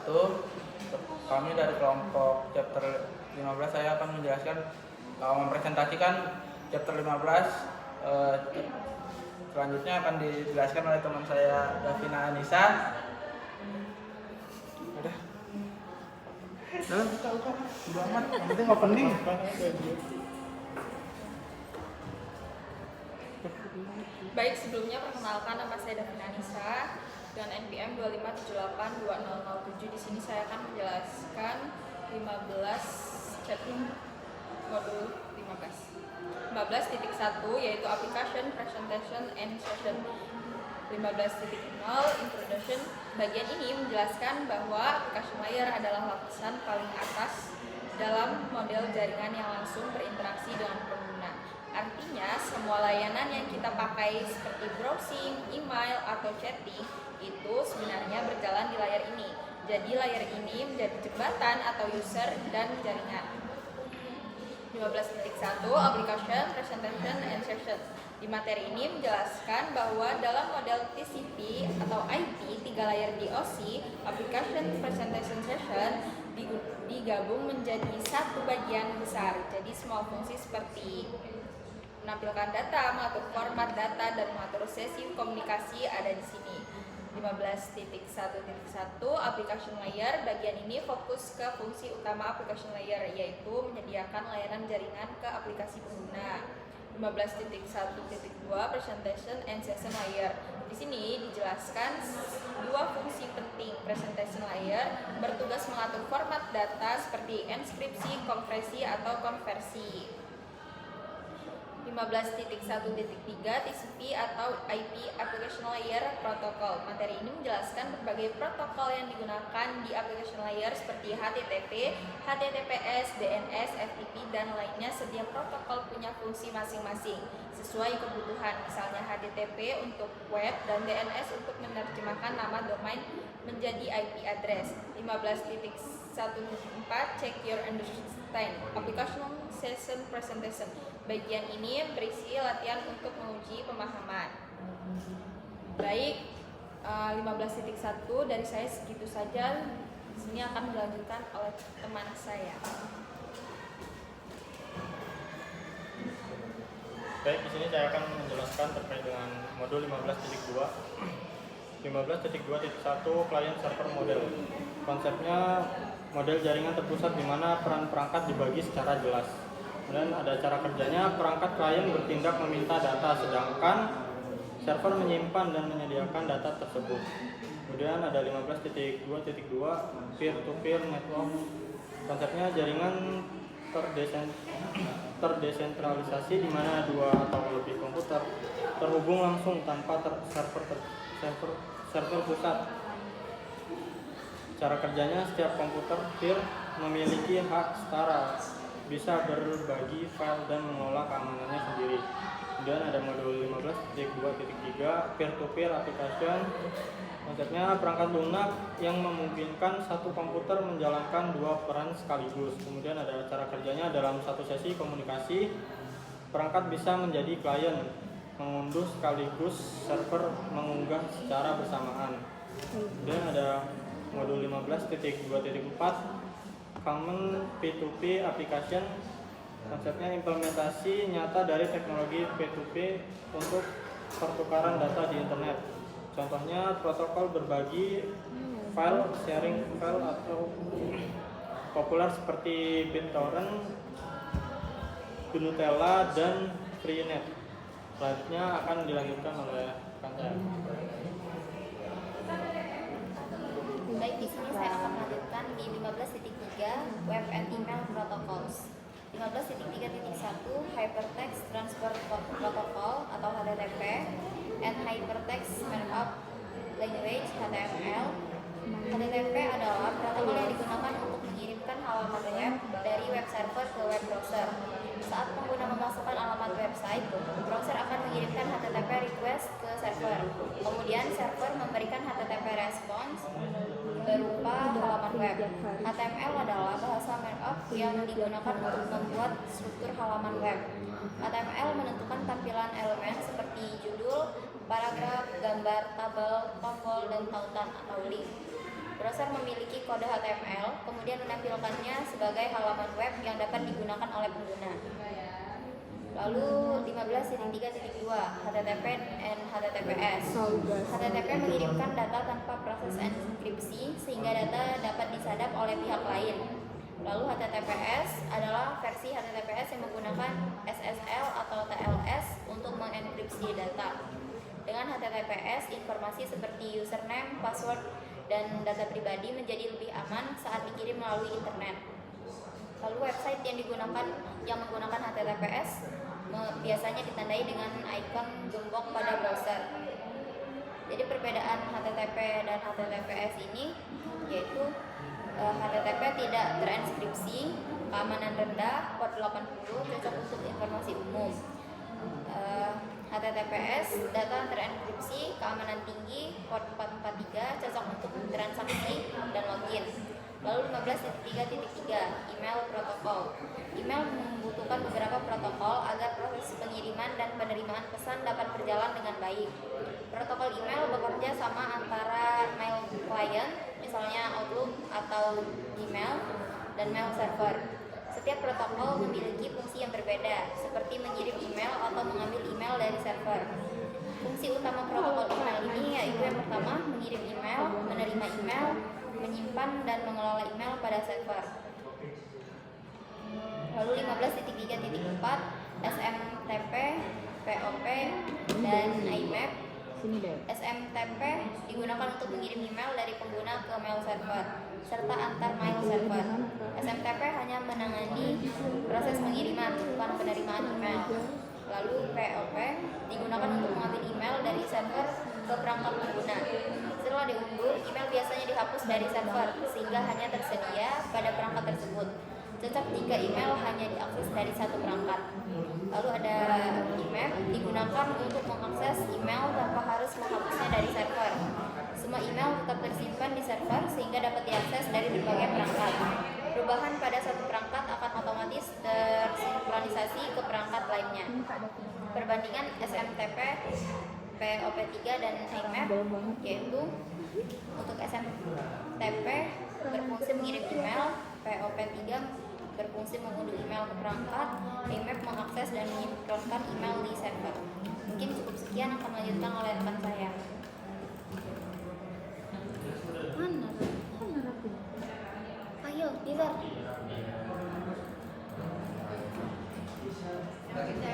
wabarakatuh. Kami dari kelompok chapter 15, saya akan menjelaskan, mempresentasikan chapter 15. Selanjutnya akan dijelaskan oleh teman saya Davina Anissa. Udah. Udah amat, yang penting opening. Baik, sebelumnya perkenalkan, nama saya Davina Anissa dengan NPM 257820007. Di sini saya akan menjelaskan 15 chapter modul 15.1 yaitu application, presentation, and session. 15.0 introduction. Bagian ini menjelaskan bahwa application layer adalah lapisan paling atas dalam model jaringan yang langsung berinteraksi dengan pengguna. Artinya, semua layanan yang kita pakai seperti browsing, email, atau chatting itu sebenarnya berjalan di layar ini. Jadi, layar ini menjadi jembatan atau user dan jaringan. 15.1 Application, Presentation, and Session. Di materi ini menjelaskan bahwa dalam model TCP atau IP, 3 layar DOC, Application, Presentation, Session digabung menjadi satu bagian besar. Jadi semua fungsi seperti menampilkan data, mengatur format data, dan mengatur sesi komunikasi ada di sini. 15.1.1 Application Layer. Bagian ini fokus ke fungsi utama application layer, yaitu menyediakan layanan jaringan ke aplikasi pengguna. 15.1.2 Presentation and Session Layer. Di sini dijelaskan dua fungsi penting. Presentation Layer bertugas mengatur format data seperti enskripsi, kompresi, atau konversi. 15.1.3 TCP atau IP Application Layer Protocol. Materi ini menjelaskan berbagai protokol yang digunakan di application layer seperti HTTP, HTTPS, DNS, FTP, dan lainnya. Setiap protokol punya fungsi masing-masing sesuai kebutuhan. Misalnya HTTP untuk web dan DNS untuk menerjemahkan nama domain menjadi IP address. 15.1.4 Check Your Understand Application Session Presentation. Bagian ini berisi latihan untuk menguji pemahaman. Baik, 15.1 dari saya segitu saja. Di sini akan dilanjutkan oleh teman saya. Baik, di sini saya akan menjelaskan terkait dengan modul 15.2. 15.2.1 Client Server Model. Konsepnya model jaringan terpusat di mana peran perangkat dibagi secara jelas. Kemudian ada cara kerjanya, perangkat klien bertindak meminta data, sedangkan server menyimpan dan menyediakan data tersebut. Kemudian ada 15.2.2 Peer-to-peer network. Konsepnya jaringan terdesentralisasi di mana dua atau lebih komputer terhubung langsung tanpa server pusat. Cara kerjanya, setiap komputer peer memiliki hak setara, bisa berbagi file dan mengolah keamanannya sendiri. Kemudian ada modul 15.2.3 Peer-to-peer application. Konsepnya perangkat lunak yang memungkinkan satu komputer menjalankan dua peran sekaligus. Kemudian ada cara kerjanya, dalam satu sesi komunikasi perangkat bisa menjadi klien, mengunduh sekaligus server mengunggah secara bersamaan. Kemudian ada modul 15.2.4 Common P2P Application. Konsepnya implementasi nyata dari teknologi P2P untuk pertukaran data di internet. Contohnya protokol berbagi file, sharing file atau populer seperti BitTorrent, Gnutella, dan Freenet. Selanjutnya akan dilanjutkan oleh rekan saya. Baik, di sini saya akan melanjutkan di 15.3 Web and Email Protocols. 15.3.1 Hypertext Transfer Protocol atau HTTP and Hypertext Markup Language HTML. HTTP adalah protokol yang digunakan untuk mengirimkan halaman web dari web server ke web browser. Saat pengguna memasukkan alamat website, browser akan mengirimkan HTTP request ke server. Kemudian server memberikan HTTP response berupa halaman web. HTML adalah bahasa markup yang digunakan untuk membuat struktur halaman web. HTML menentukan tampilan elemen seperti judul, paragraf, gambar, tabel, tombol, dan tautan atau link. Browser memiliki kode HTML, kemudian menampilkannya sebagai halaman web yang dapat digunakan oleh pengguna. Lalu 15.3.2 HTTP and HTTPS. HTTP mengirimkan data tanpa proses enkripsi sehingga data dapat disadap oleh pihak lain. Lalu HTTPS adalah versi HTTPS yang menggunakan SSL atau TLS untuk mengenkripsi data. Dengan HTTPS, informasi seperti username, password, dan data pribadi menjadi lebih aman saat dikirim melalui internet. Lalu website yang menggunakan HTTPS biasanya ditandai dengan ikon gembok pada browser. Jadi perbedaan HTTP dan HTTPS ini yaitu HTTP tidak terenskripsi, keamanan rendah, port 80, cocok untuk informasi umum. HTTPS, data terenkripsi, keamanan tinggi, port 443, cocok untuk transaksi dan login. Lalu 15.3.3 email protokol. Email membutuhkan beberapa protokol agar proses pengiriman dan penerimaan pesan dapat berjalan dengan baik. Protokol email bekerja sama antara mail client, misalnya Outlook atau Gmail, dan mail server. Setiap protokol memiliki fungsi yang berbeda, seperti mengirim email atau mengambil email dari server. Fungsi utama protokol email ini yaitu yang pertama, mengirim email, menerima email, menyimpan dan mengelola email pada server. Lalu 15.3.4 SMTP, POP, dan IMAP. SMTP digunakan untuk mengirim email dari pengguna ke mail server serta antar mail server. SMTP hanya menangani proses pengiriman, bukan penerimaan email. Lalu POP digunakan untuk mengambil email dari server ke perangkat pengguna. Setelah diunduh, email biasanya dihapus dari server sehingga hanya tersedia pada perangkat tersebut. Cocok jika email hanya diakses dari satu perangkat. Lalu ada IMAP digunakan untuk mengakses email tanpa harus menghapusnya dari server. Semua email tetap tersimpan di server sehingga dapat diakses dari berbagai perangkat. Perubahan pada satu perangkat akan otomatis tersinkronisasi ke perangkat lainnya. Perbandingan SMTP, POP3 dan IMAP yaitu untuk SMTP berfungsi mengirim email, POP3 berfungsi mengunduh email ke perangkat, IMAP mengakses dan menyinkronkan email di server. Mungkin cukup sekian, akan melanjutkan oleh rekan saya. Ayo, Tizar. Beda.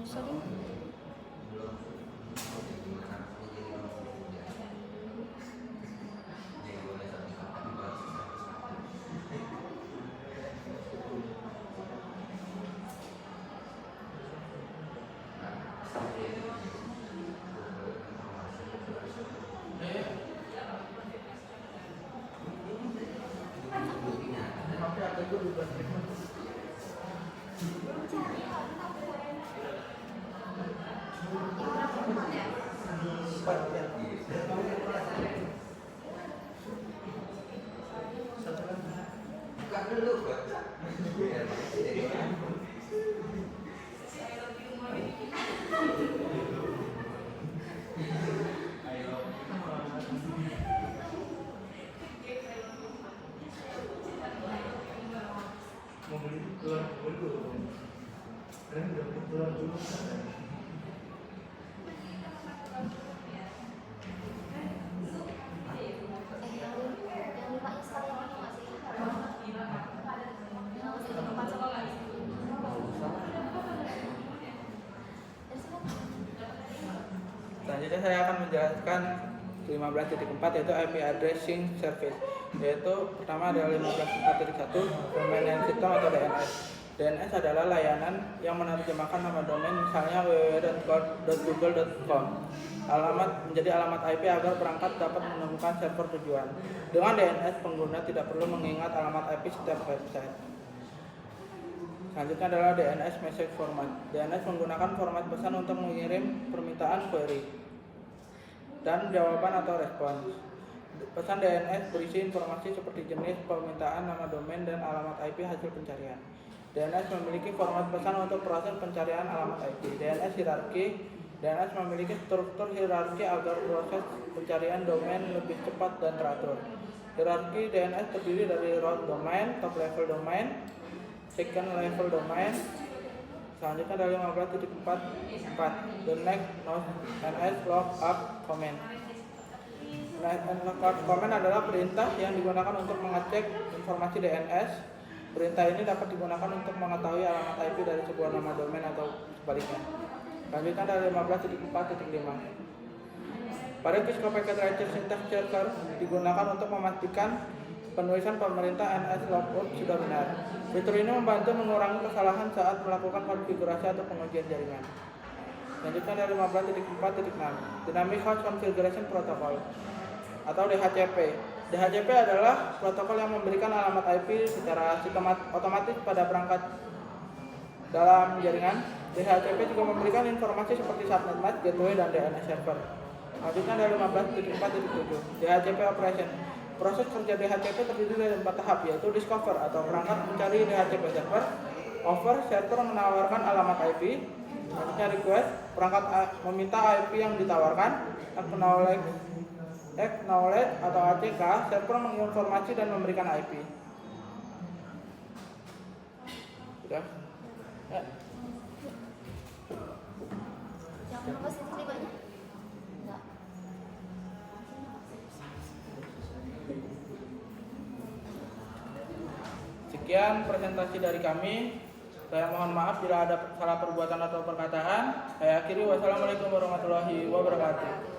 Sorry. Yang limanya sekali mau nggak sih? Selanjutnya saya akan menjelaskan 15.4 yaitu IP Addressing Service, yaitu pertama adalah 15.4.1 Domain Name System atau DNS. DNS adalah layanan yang menerjemahkan nama domain, misalnya www.google.com menjadi alamat IP agar perangkat dapat menemukan server tujuan. Dengan DNS, pengguna tidak perlu mengingat alamat IP setiap website. Selanjutnya adalah DNS Message Format. DNS menggunakan format pesan untuk mengirim permintaan query dan jawaban atau respons. Pesan DNS berisi informasi seperti jenis permintaan, nama domain, dan alamat IP hasil pencarian. DNS memiliki format pesan untuk proses pencarian alamat IP. DNS hierarki. DNS memiliki struktur hierarki agar proses pencarian domain lebih cepat dan teratur. Hierarki DNS terdiri dari root domain, top level domain, second level domain. Selanjutnya dari 15.4 the next NS lookup command. Lookup command adalah perintah yang digunakan untuk mengecek informasi DNS. Perintah ini dapat digunakan untuk mengetahui alamat IP dari sebuah nama domain atau sebaliknya. Selanjutnya dari 15.4.5. Prerequisite Packet Tracer Syntax Checker digunakan untuk memastikan penulisan pemerintah NS logout sudah benar. Fitur ini membantu mengurangi kesalahan saat melakukan konfigurasi atau pengujian jaringan. Selanjutnya dari 15.4.6 Dynamic Host Configuration Protocol atau DHCP. DHCP adalah protokol yang memberikan alamat IP secara otomatis pada perangkat dalam jaringan. DHCP juga memberikan informasi seperti subnet mask, gateway, dan DNS server. Selanjutnya dari 15.4.7 DHCP Operation. Proses kerja DHCP terdiri dari 4 tahap, yaitu Discover atau perangkat mencari DHCP server, Offer, server menawarkan alamat IP, selanjutnya Request, perangkat meminta IP yang ditawarkan, Acknowledge atau ACK, server menginformasi dan memberikan IP. Sudah? Ya. Yang nomor 5-nya? Enggak. Sekian presentasi dari kami. Saya mohon maaf bila ada salah perbuatan atau perkataan. Saya akhiri. Wassalamualaikum warahmatullahi wabarakatuh.